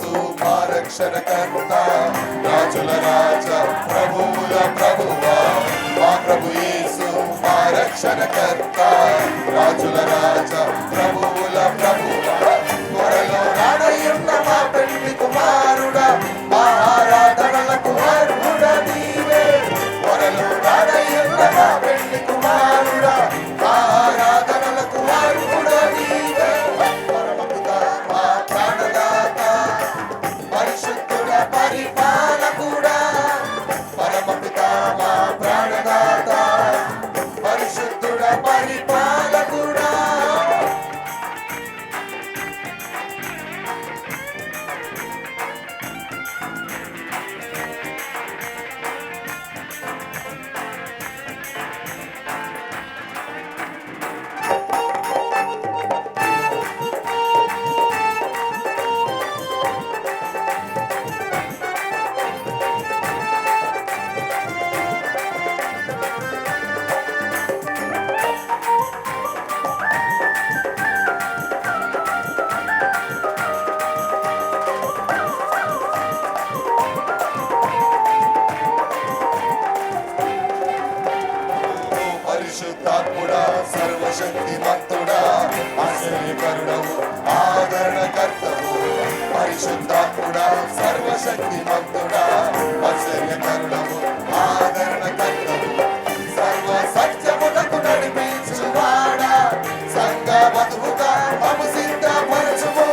యేసు మా రక్షణకర్త, రాజుల రాజా ప్రభువుల ప్రభువా. మా ప్రభు యేసు మా రక్షణకర్త, రాజుల రాజా ప్రభువుల ప్రభువా. త్వరలో రానయ్యున్న మా పెళ్లి కుమారుడా, మా ఆరాధనలకు అర్హుడా నీవే. త్వరలో రానయ్యున్న మా పెళ్లి కుమారుడా, మా ఆరాధనలకు అర్హుడా నీవే. పరమపిత మా ప్రాణదాత, పరిశుద్ధుడ పరిపాలకుడా. పరమపిత మా ప్రాణదాత, పరిశుద్ధుడ పరిపాలకుడా. పరిశుద్ధాత్ముడా, సర్వశక్తిమంతుడా, ఆశ్చర్యకరుడవు, ఆదరణకర్తవు. పరిశుద్ధాత్ముడా, సర్వశక్తిమంతుడా, ఆశ్చర్యకరుడవు, ఆదరణకర్తవు. సర్వ సత్యమునకు నడిపించువాడా, సంఘ వధువుగా మము సిద్ధపరచుము.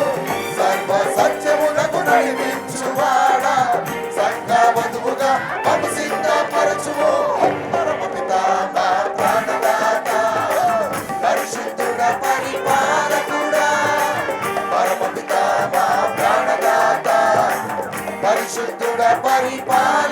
సర్వ సత్యమునకు నడిపించువాడా, సంఘ వధువుగా మము సిద్ధపరచుము. పరమపిత మా ప్రాణదాత, పరిశుద్ధుడ పరిపాలకుడా. పరమపిత మా ప్రాణదాత, పరిశుద్ధుడ పరిపాలకుడా.